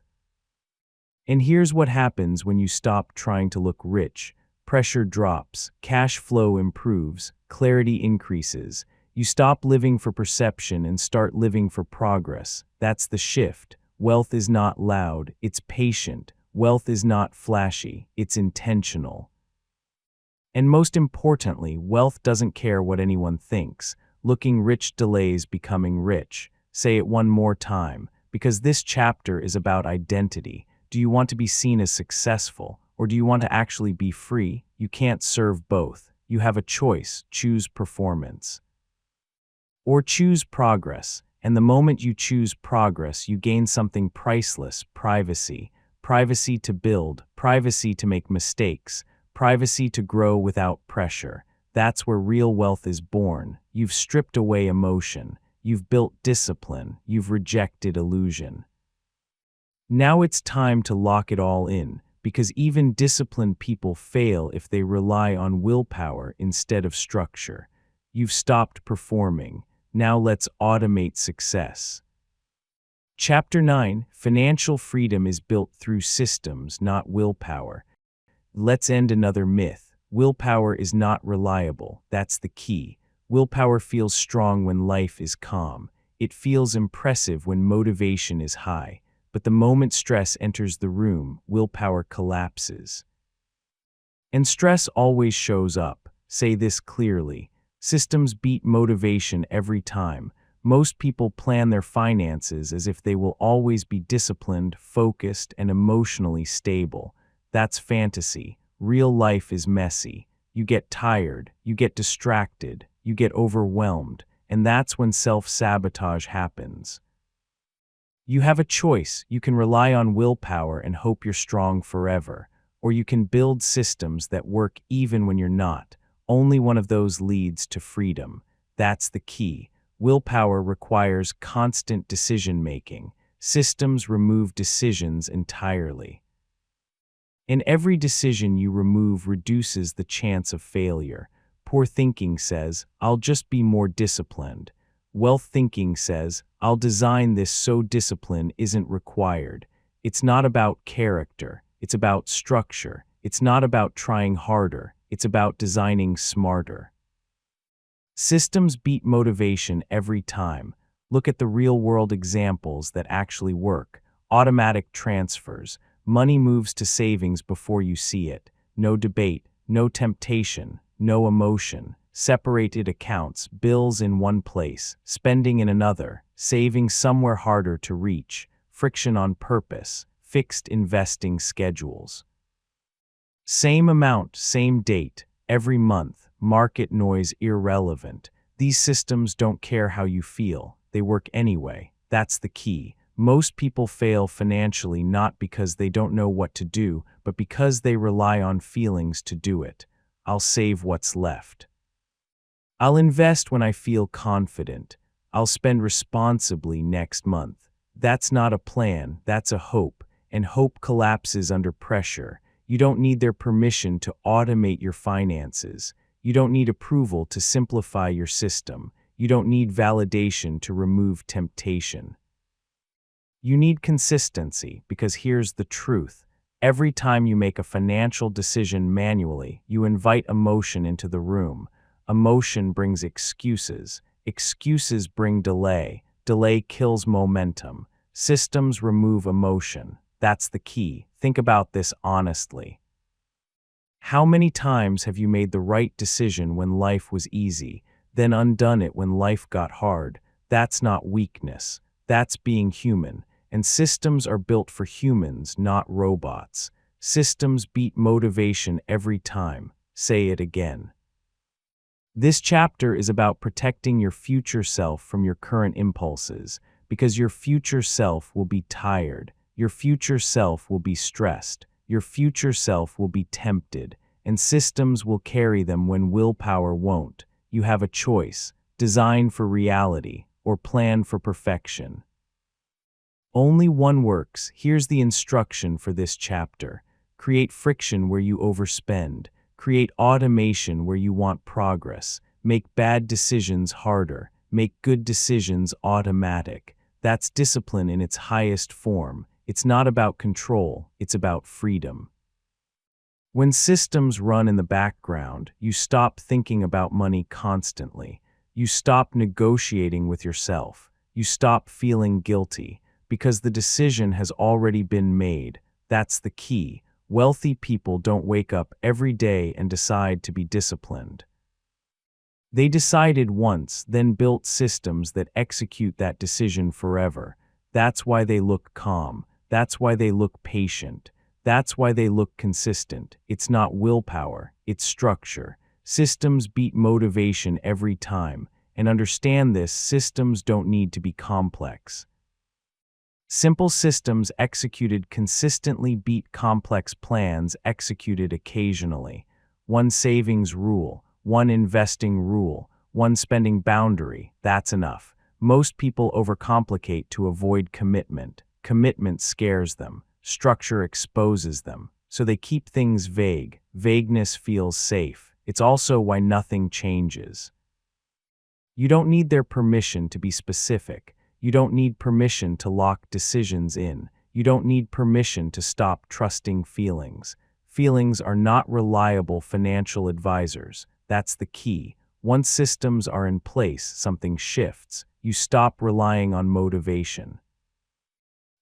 And here's what happens when you stop trying to look rich. Pressure drops, cash flow improves, clarity increases. You stop living for perception and start living for progress. That's the shift. Wealth is not loud, it's patient. Wealth is not flashy, it's intentional. And most importantly, wealth doesn't care what anyone thinks. Looking rich delays becoming rich. Say it one more time, because this chapter is about identity. Do you want to be seen as successful, or do you want to actually be free? You can't serve both. You have a choice. Choose performance. Or choose progress. And the moment you choose progress, you gain something priceless: privacy. Privacy to build, privacy to make mistakes, privacy to grow without pressure. That's where real wealth is born. You've stripped away emotion. You've built discipline. You've rejected illusion. Now it's time to lock it all in, because even disciplined people fail if they rely on willpower instead of structure. You've stopped performing. Now let's automate success. Chapter 9, Financial Freedom is built through systems, not willpower. Let's end another myth. Willpower is not reliable. That's the key. Willpower feels strong when life is calm. It feels impressive when motivation is high. But the moment stress enters the room, willpower collapses. And stress always shows up. Say this clearly. Systems beat motivation every time. Most people plan their finances as if they will always be disciplined, focused, and emotionally stable. That's fantasy. Real life is messy. You get tired, you get distracted, you get overwhelmed, and that's when self-sabotage happens. You have a choice. You can rely on willpower and hope you're strong forever, or you can build systems that work even when you're not. Only one of those leads to freedom. That's the key. Willpower requires constant decision-making. Systems remove decisions entirely. And every decision you remove reduces the chance of failure. Poor thinking says, I'll just be more disciplined. Wealth thinking says, I'll design this so discipline isn't required. It's not about character. It's about structure. It's not about trying harder. It's about designing smarter. Systems beat motivation every time. Look at the real-world examples that actually work. automatic transfers. Money moves to savings before you see it. No debate, no temptation, no emotion. Separated accounts, bills in one place, spending in another, saving somewhere harder to reach, friction on purpose, fixed investing schedules. Same amount, same date, every month, market noise irrelevant. These systems don't care how you feel, they work anyway. That's the key. Most people fail financially not because they don't know what to do, but because they rely on feelings to do it. I'll save what's left. I'll invest when I feel confident. I'll spend responsibly next month. That's not a plan, that's a hope, and hope collapses under pressure. You don't need their permission to automate your finances. You don't need approval to simplify your system. You don't need validation to remove temptation. You need consistency, because here's the truth. Every time you make a financial decision manually, you invite emotion into the room. Emotion brings excuses. Excuses bring delay. Delay kills momentum. Systems remove emotion. That's the key. Think about this honestly. How many times have you made the right decision when life was easy, then undone it when life got hard? That's not weakness. That's being human. And systems are built for humans, not robots. Systems beat motivation every time. Say it again. This chapter is about protecting your future self from your current impulses, because your future self will be tired. Your future self will be stressed. Your future self will be tempted, and systems will carry them when willpower won't. You have a choice: design for reality or plan for perfection. Only one works. Here's the instruction for this chapter. Create friction where you overspend. Create automation where you want progress. Make bad decisions harder. Make good decisions automatic. That's discipline in its highest form. It's not about control, it's about freedom. When systems run in the background, you stop thinking about money constantly. You stop negotiating with yourself. You stop feeling guilty, because the decision has already been made. That's the key. Wealthy people don't wake up every day and decide to be disciplined. They decided once, then built systems that execute that decision forever. That's why they look calm. That's why they look patient. That's why they look consistent. It's not willpower, it's structure. Systems beat motivation every time. And understand this, systems don't need to be complex. Simple systems executed consistently beat complex plans executed occasionally. One savings rule, one investing rule, one spending boundary, that's enough. Most people overcomplicate to avoid commitment. Commitment scares them. Structure exposes them. So they keep things vague. Vagueness feels safe. It's also why nothing changes. You don't need their permission to be specific. You don't need permission to lock decisions in. You don't need permission to stop trusting feelings. Feelings are not reliable financial advisors. That's the key. Once systems are in place, something shifts. You stop relying on motivation.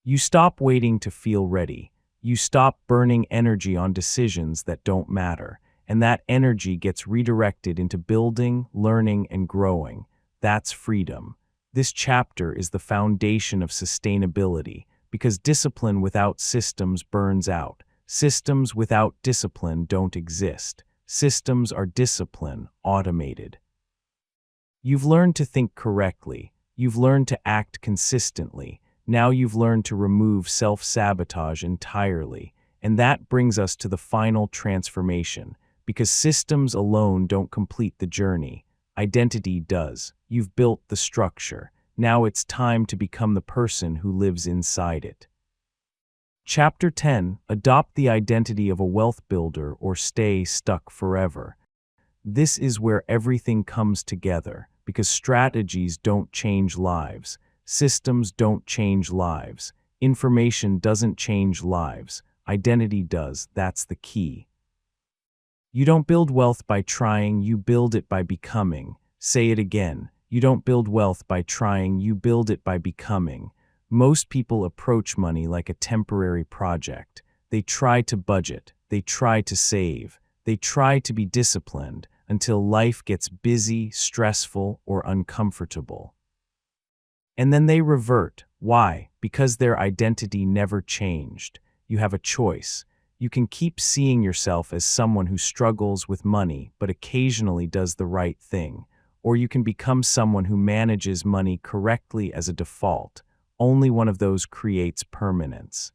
You stop waiting to feel ready. You stop burning energy on decisions that don't matter. And that energy gets redirected into building, learning, and growing. That's freedom. This chapter is the foundation of sustainability, because discipline without systems burns out. Systems without discipline don't exist. Systems are discipline, automated. You've learned to think correctly. You've learned to act consistently. Now you've learned to remove self-sabotage entirely. And that brings us to the final transformation, because systems alone don't complete the journey. Identity does. You've built the structure. Now it's time to become the person who lives inside it. Chapter 10. Adopt the identity of a wealth builder or stay stuck forever. This is where everything comes together, because strategies don't change lives. Systems don't change lives. Information doesn't change lives. Identity does. That's the key. You don't build wealth by trying, you build it by becoming. Say it again. You don't build wealth by trying, you build it by becoming. Most people approach money like a temporary project. They try to budget, they try to save, they try to be disciplined until life gets busy, stressful, or uncomfortable. And then they revert. Why? Because their identity never changed. You have a choice. You can keep seeing yourself as someone who struggles with money but occasionally does the right thing, or you can become someone who manages money correctly as a default. Only one of those creates permanence.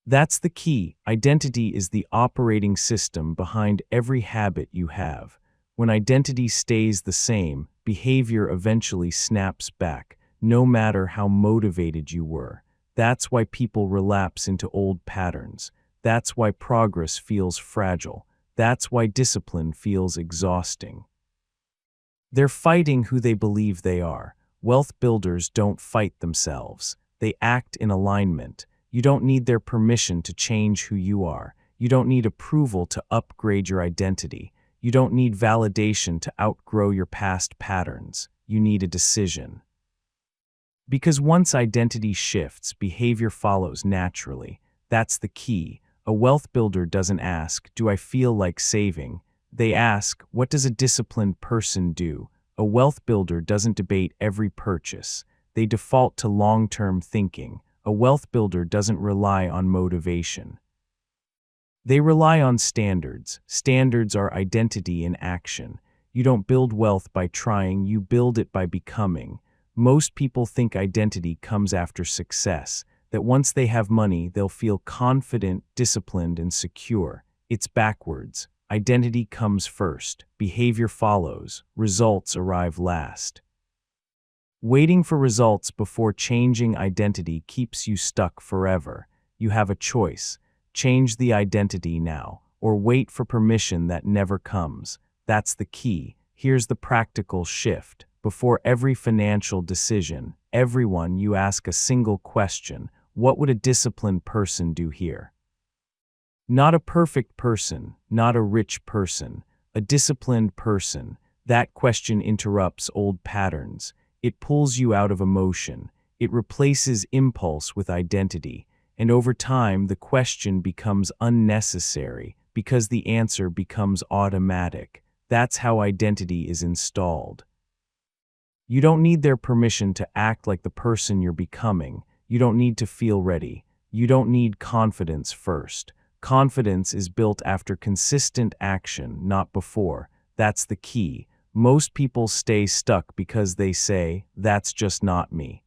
That's the key. Identity is the operating system behind every habit you have. When identity stays the same, behavior eventually snaps back, no matter how motivated you were. That's why people relapse into old patterns. That's why progress feels fragile. That's why discipline feels exhausting. They're fighting who they believe they are. Wealth builders don't fight themselves. They act in alignment. You don't need their permission to change who you are. You don't need approval to upgrade your identity. You don't need validation to outgrow your past patterns. You need a decision. Because once identity shifts, behavior follows naturally. That's the key. A wealth builder doesn't ask, "Do I feel like saving?" They ask, "What does a disciplined person do?" A wealth builder doesn't debate every purchase. They default to long-term thinking. A wealth builder doesn't rely on motivation. They rely on standards. Standards are identity in action. You don't build wealth by trying, you build it by becoming. Most people think identity comes after success, that once they have money, they'll feel confident, disciplined, and secure. It's backwards. Identity comes first, behavior follows, results arrive last. Waiting for results before changing identity keeps you stuck forever. You have a choice. Change the identity now, or wait for permission that never comes. That's the key. Here's the practical shift. Before every financial decision, everyone, you ask a single question: what would a disciplined person do here? Not a perfect person, not a rich person, a disciplined person. That question interrupts old patterns. It pulls you out of emotion. It replaces impulse with identity. And over time, the question becomes unnecessary because the answer becomes automatic. That's how identity is installed. You don't need their permission to act like the person you're becoming. You don't need to feel ready. You don't need confidence first. Confidence is built after consistent action, not before. That's the key. Most people stay stuck because they say, "That's just not me."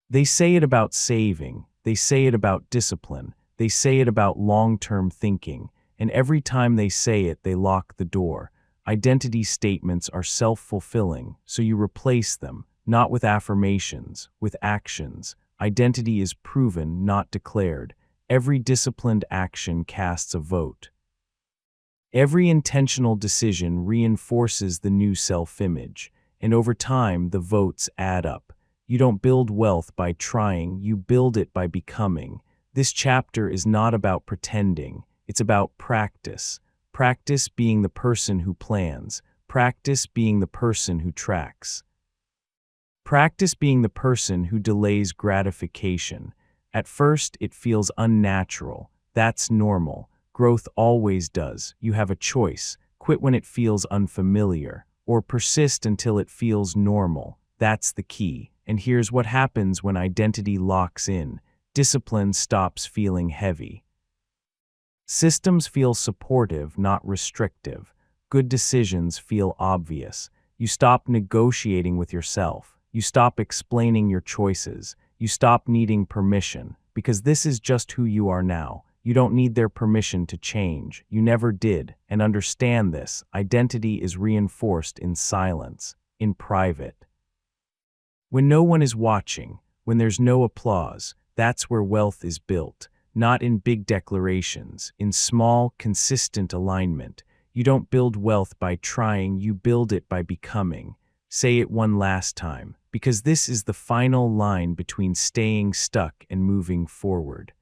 They say it about saving. They say it about discipline. They say it about long-term thinking. And every time they say it, they lock the door. Identity statements are self-fulfilling, so you replace them, not with affirmations, with actions. Identity is proven, not declared. Every disciplined action casts a vote. Every intentional decision reinforces the new self-image, and over time, the votes add up. You don't build wealth by trying, you build it by becoming. This chapter is not about pretending, it's about practice. Practice being the person who plans. Practice being the person who tracks. Practice being the person who delays gratification. At first, it feels unnatural. That's normal. Growth always does. You have a choice. Quit when it feels unfamiliar, or persist until it feels normal. That's the key. And here's what happens when identity locks in. Discipline stops feeling heavy. Systems feel supportive, not restrictive. Good decisions feel obvious. You stop negotiating with yourself. You stop explaining your choices. You stop needing permission, because this is just who you are now. You don't need their permission to change. You never did. And understand this, identity is reinforced in silence, in private. When no one is watching, when there's no applause, that's where wealth is built. Not in big declarations, in small, consistent alignment. You don't build wealth by trying, you build it by becoming. Say it one last time, because this is the final line between staying stuck and moving forward.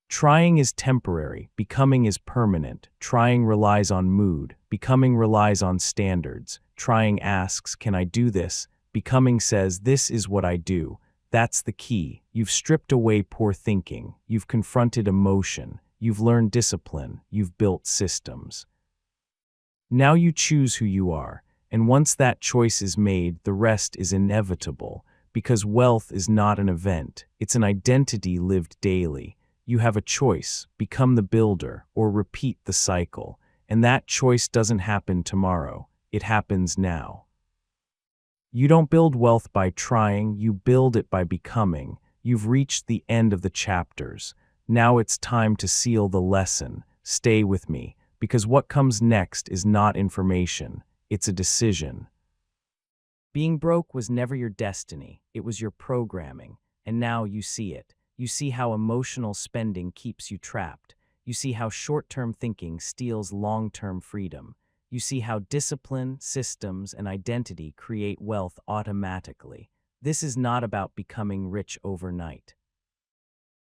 Trying is temporary, becoming is permanent. Trying relies on mood, becoming relies on standards. Trying asks, "Can I do this?" Becoming says, "This is what I do." That's the key. You've stripped away poor thinking. You've confronted emotion. You've learned discipline. You've built systems. Now you choose who you are, and once that choice is made, the rest is inevitable, because wealth is not an event, it's an identity lived daily. You have a choice: become the builder or repeat the cycle, and that choice doesn't happen tomorrow, it happens now. You don't build wealth by trying, you build it by becoming. You've reached the end of the chapters. Now it's time to seal the lesson. Stay with me, because what comes next is not information, it's a decision. Being broke was never your destiny, it was your programming, and now you see it. You see how emotional spending keeps you trapped. You see how short-term thinking steals long-term freedom. You see how discipline, systems, and identity create wealth automatically. This is not about becoming rich overnight.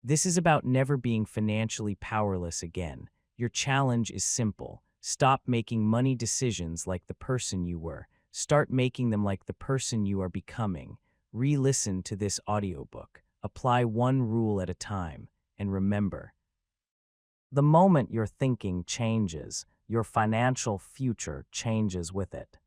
This is about never being financially powerless again. Your challenge is simple. Stop making money decisions like the person you were. Start making them like the person you are becoming. Re-listen to this audiobook. Apply one rule at a time. And remember, the moment your thinking changes, your financial future changes with it.